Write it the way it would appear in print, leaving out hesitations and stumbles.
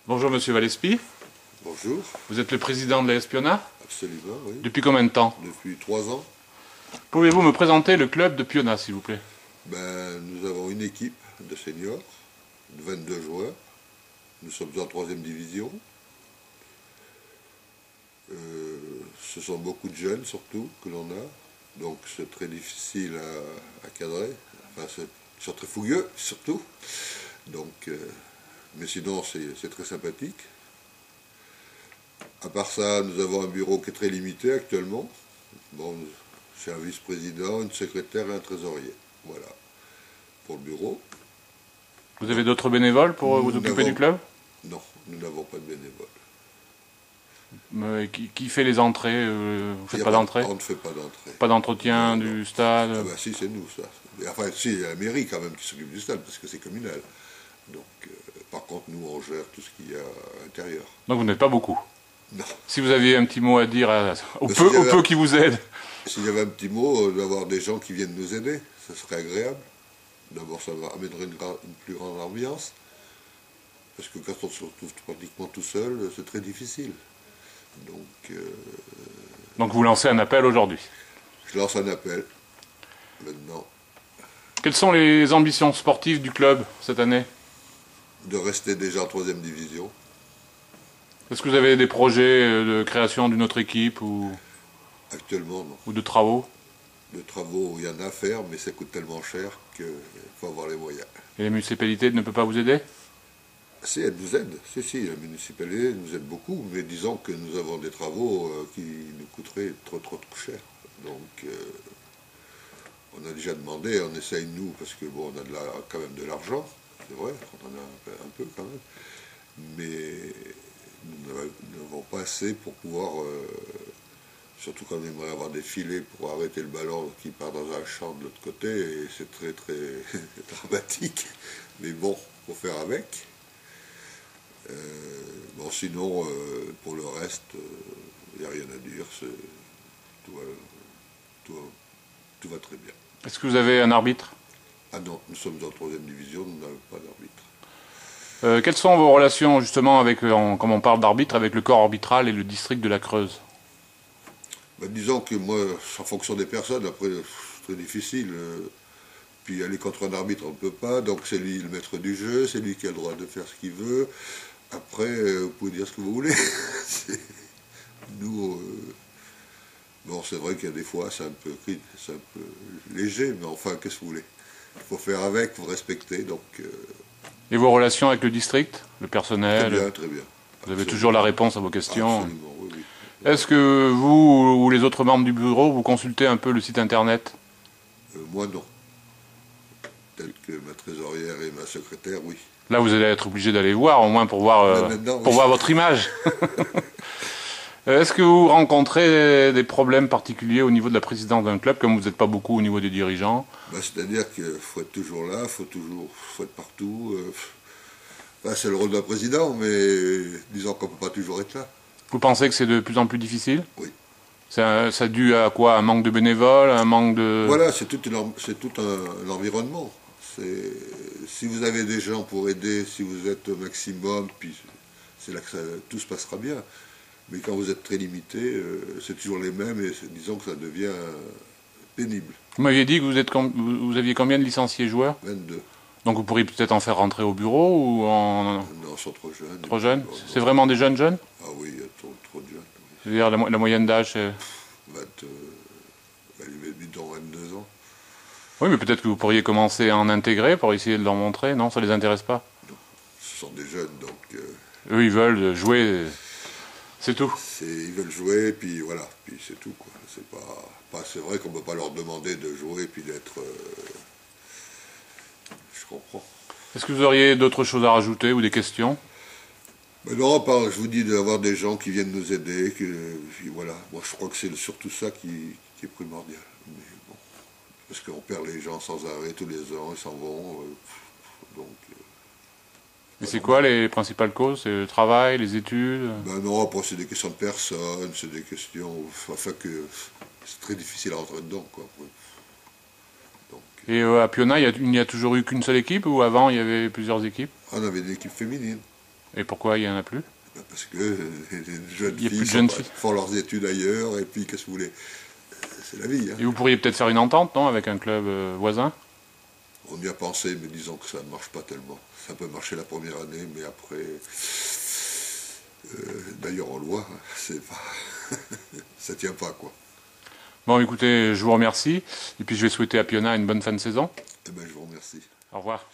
Bonjour Monsieur Valespi, Bonjour, vous êtes le président de l'AS Piona. absolument, oui. Depuis combien de temps? Depuis 3 ans, Pouvez-vous me présenter le club de Piona, s'il vous plaît? nous avons une équipe de seniors, de 22 joueurs. Nous sommes en 3e division. Ce sont beaucoup de jeunes, surtout, que l'on a. Donc c'est très difficile à cadrer. Enfin, ils sont très fougueux, surtout. Donc, mais sinon, c'est très sympathique. À part ça, nous avons un bureau qui est très limité actuellement. Bon, c'est un vice-président, une secrétaire et un trésorier. Voilà, pour le bureau. Vous avez d'autres bénévoles pour vous Nous occuper n'avons- du club? Non, nous n'avons pas de bénévoles. Qui fait les entrées? Vous Il faites y a pas d'entrée? On ne fait pas d'entrée. Pas d'entretien Non, du non. stade? Ah bah si, c'est nous, ça. Mais enfin, si, il y a la mairie quand même qui s'occupe du stade, parce que c'est communal. Donc, par contre, nous, on gère tout ce qu'il y a à l'intérieur. Donc vous n'êtes pas beaucoup. Non. Si vous aviez un petit mot à dire au Bah, peu qui vous aide. S'il y avait un petit mot, d'avoir des gens qui viennent nous aider, ça serait agréable. D'abord, ça amènerait une plus grande ambiance. Parce que quand on se retrouve pratiquement tout seul, c'est très difficile. Donc vous lancez un appel aujourd'hui. Je lance un appel, maintenant, Quelles sont les ambitions sportives du club cette année? de rester déjà en 3e division. Est-ce que vous avez des projets de création d'une autre équipe Actuellement, non. ou de travaux? De travaux, il y en a à faire, mais ça coûte tellement cher qu'il faut avoir les moyens. Et la municipalité ne peut pas vous aider? Si, elle nous aide. Si, la municipalité nous aide beaucoup, mais disons que nous avons des travaux qui nous coûteraient trop cher. Donc, on a déjà demandé, on essaye nous, parce que bon, on a quand même de l'argent, c'est vrai, on en a un peu quand même, mais nous n'avons pas assez pour pouvoir, surtout quand on aimerait avoir des filets pour arrêter le ballon qui part dans un champ de l'autre côté, et c'est très très dramatique, mais bon, faut faire avec. Bon, sinon, pour le reste, il n'y a rien à dire, tout va très bien. Est-ce que vous avez un arbitre? Ah non, nous sommes en 3e division, nous n'avons pas d'arbitre. Quelles sont vos relations justement avec, comme on parle d'arbitre, avec le corps arbitral et le district de la Creuse? Disons que moi, en fonction des personnes, après, c'est très difficile. Puis aller contre un arbitre, on ne peut pas, donc c'est lui le maître du jeu, c'est lui qui a le droit de faire ce qu'il veut. Après, vous pouvez dire ce que vous voulez. Nous, bon, c'est vrai qu'il y a des fois, c'est un peu léger, mais enfin, qu'est-ce que vous voulez? Il faut faire avec, il faut respecter, donc... Et vos relations avec le district, le personnel? Très bien, très bien. Vous avez toujours la réponse à vos questions? Absolument, oui, oui. Est-ce que vous ou les autres membres du bureau, vous consultez un peu le site internet? Moi, non. Tel que ma trésorière et ma secrétaire, oui. Là, vous allez être obligé d'aller voir, au moins pour voir, Maintenant, pour oui. voir votre image. Est-ce que vous rencontrez des problèmes particuliers au niveau de la présidence d'un club, comme vous n'êtes pas beaucoup au niveau des dirigeants? C'est-à-dire qu'il faut être toujours là, faut être partout. C'est le rôle d'un président, mais disons qu'on ne peut pas toujours être là. Vous pensez que c'est de plus en plus difficile? Oui. Ça dû à quoi? Un manque de bénévoles, un manque de... Voilà, c'est tout un environnement. Si vous avez des gens pour aider, si vous êtes au maximum, puis c'est là que tout se passera bien. Mais quand vous êtes très limité, c'est toujours les mêmes et disons que ça devient pénible. Vous m'aviez dit que vous aviez combien de licenciés joueurs? 22. Donc vous pourriez peut-être en faire rentrer au bureau ou en... Non, ils sont trop jeunes. Trop jeunes? Non, C'est vraiment des jeunes jeunes? Ah oui, trop de jeunes. Oui. C'est-à-dire la moyenne d'âge, c'est... 22 ans. Oui, mais peut-être que vous pourriez commencer à en intégrer pour essayer de leur montrer. Non, ça les intéresse pas? Non, ce sont des jeunes, donc... Eux, ils veulent jouer, c'est tout. Ils veulent jouer, puis voilà, puis c'est tout, quoi. C'est vrai qu'on ne peut pas leur demander de jouer, puis d'être... Je comprends. Est-ce que vous auriez d'autres choses à rajouter ou des questions? Non, je vous dis d'avoir des gens qui viennent nous aider, puis voilà. Moi, je crois que c'est surtout ça qui est primordial. Mais bon, parce qu'on perd les gens sans arrêt tous les ans, ils s'en vont, donc... Et c'est quoi les principales causes? C'est le travail, les études? Non, après c'est des questions de personnes, c'est des questions... Enfin que c'est très difficile à rentrer dedans, quoi. Donc, Et à Piona, il n'y a toujours eu qu'une seule équipe ou avant il y avait plusieurs équipes? on avait une équipe féminine. Et pourquoi il n'y en a plus? Parce que les jeunes Il y a plus filles de jeunes filles. font leurs études ailleurs, et puis qu'est-ce que vous voulez? C'est la vie. Hein. Et vous pourriez peut-être faire une entente, non, avec un club voisin? On y a pensé, mais disons que ça ne marche pas tellement. Ça peut marcher la première année, mais après... D'ailleurs, en loi, c'est pas... ça tient pas, quoi. Bon, écoutez, je vous remercie. Et puis je vais souhaiter à Piona une bonne fin de saison. Eh ben, je vous remercie. Au revoir.